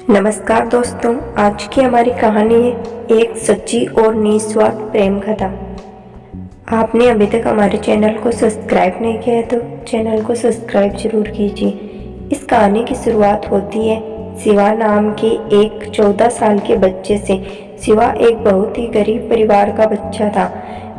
नमस्कार दोस्तों, आज की हमारी कहानी है एक सच्ची और निस्वार्थ प्रेम कथा। आपने अभी तक हमारे चैनल को सब्सक्राइब नहीं किया है तो चैनल को सब्सक्राइब जरूर कीजिए। इस कहानी की शुरुआत होती है शिवा नाम के एक 14 साल के बच्चे से। शिवा एक बहुत ही गरीब परिवार का बच्चा था।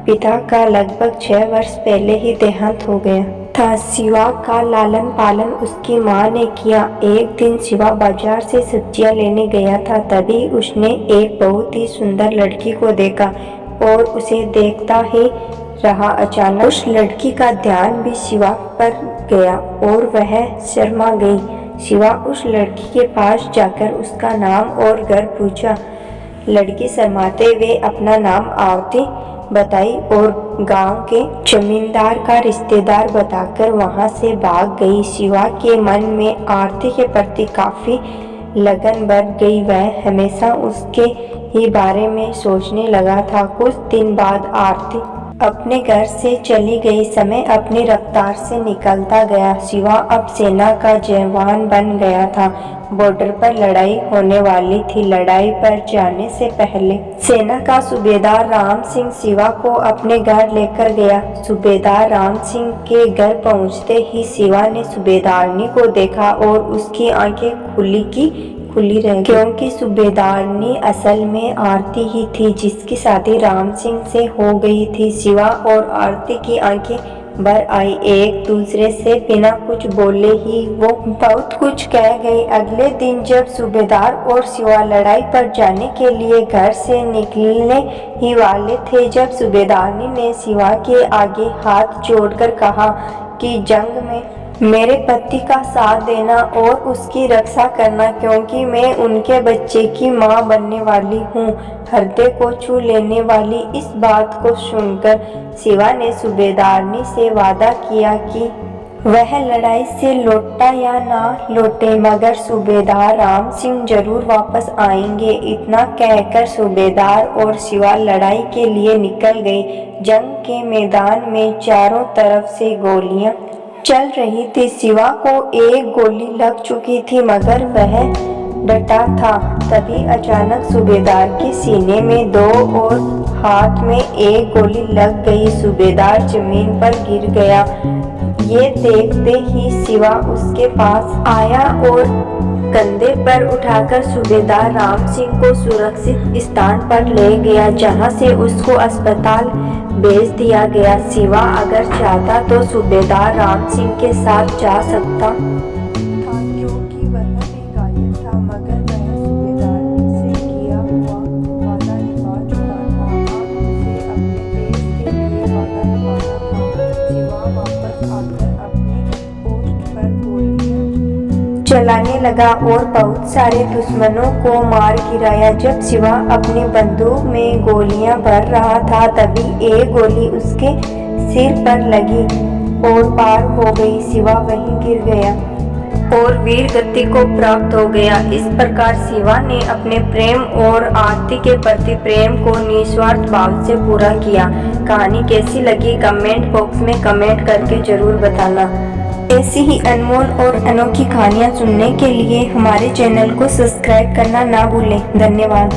पिता का लगभग 6 वर्ष पहले ही देहांत हो गया था। शिवा का लालन पालन उसकी माँ ने किया। एक दिन शिवा बाजार से सब्जियां लेने गया था, तभी उसने एक बहुत ही सुंदर लड़की को देखा और उसे देखता ही रहा। अचानक उस लड़की का ध्यान भी शिवा पर गया और वह शर्मा गई। शिवा उस लड़की के पास जाकर उसका नाम और घर पूछा। लड़की शर्माते हुए अपना नाम आवती बताई और गांव के जमींदार का रिश्तेदार बताकर वहां से भाग गई। शिवा के मन में आरती के प्रति काफी लगन बढ़ गई। वह हमेशा उसके ही बारे में सोचने लगा था। कुछ दिन बाद आरती अपने घर से चली गई। समय अपनी रफ्तार से निकलता गया। शिवा अब सेना का जवान बन गया था। बॉर्डर पर लड़ाई होने वाली थी। लड़ाई पर जाने से पहले सेना का सूबेदार राम सिंह शिवा को अपने घर लेकर गया। सूबेदार राम सिंह के घर पहुंचते ही शिवा ने सूबेदारनी को देखा और उसकी आंखें खुली रह गई, क्योंकि सूबेदारनी असल में आरती ही थी जिसकी शादी राम सिंह से हो गई थी। शिवा और आरती की आंखें भर आई। एक दूसरे से बिना कुछ बोले ही वो बहुत कुछ कह गई। अगले दिन जब सूबेदार और शिवा लड़ाई पर जाने के लिए घर से निकलने ही वाले थे, जब सूबेदारनी ने शिवा के आगे हाथ जोड़कर कहा कि जंग में मेरे पति का साथ देना और उसकी रक्षा करना, क्योंकि मैं उनके बच्चे की मां बनने वाली हूँ। हृदय को छू लेने वाली इस बात को सुनकर शिवा ने सूबेदारनी से वादा किया कि वह लड़ाई से लौटा या ना लौटे, मगर सूबेदार राम सिंह जरूर वापस आएंगे। इतना कहकर सूबेदार और शिवा लड़ाई के लिए निकल गए। जंग के मैदान में चारों तरफ से गोलियां चल रही थी। शिवा को एक गोली लग चुकी थी, मगर वह डटा था। तभी अचानक सूबेदार के सीने में 2 और हाथ में एक गोली लग गई। सूबेदार जमीन पर गिर गया। ये देखते ही शिवा उसके पास आया और कंधे पर उठाकर सूबेदार राम सिंह को सुरक्षित स्थान पर ले गया, जहां से उसको अस्पताल भेज दिया गया। शिवा अगर चाहता तो सूबेदार राम सिंह के साथ जा सकता था, क्योंकि वह भी घायल था, मगर वह सूबेदारनी से किया हुआ वादा निभा चुका था। अब उसे अपने देश के लिए वादा निभाना था। शिवा वापस आकर अपने पोस्ट पर गोलियां चलाने लगा और बहुत सारे दुश्मनों को मार गिराया। जब शिवा अपनी बंदूक में गोलियां भर रहा था, तभी एक गोली उसके सिर पर लगी और पार हो गई। शिवा वहीं गिर गया और वीर गति को प्राप्त हो गया। इस प्रकार शिवा ने अपने प्रेम और आरती के प्रति प्रेम को निस्वार्थ भाव से पूरा किया। कहानी कैसी लगी कमेंट बॉक्स में कमेंट करके जरूर बताना। ऐसी ही अनमोल और अनोखी कहानियाँ सुनने के लिए हमारे चैनल को सब्सक्राइब करना ना भूलें। धन्यवाद।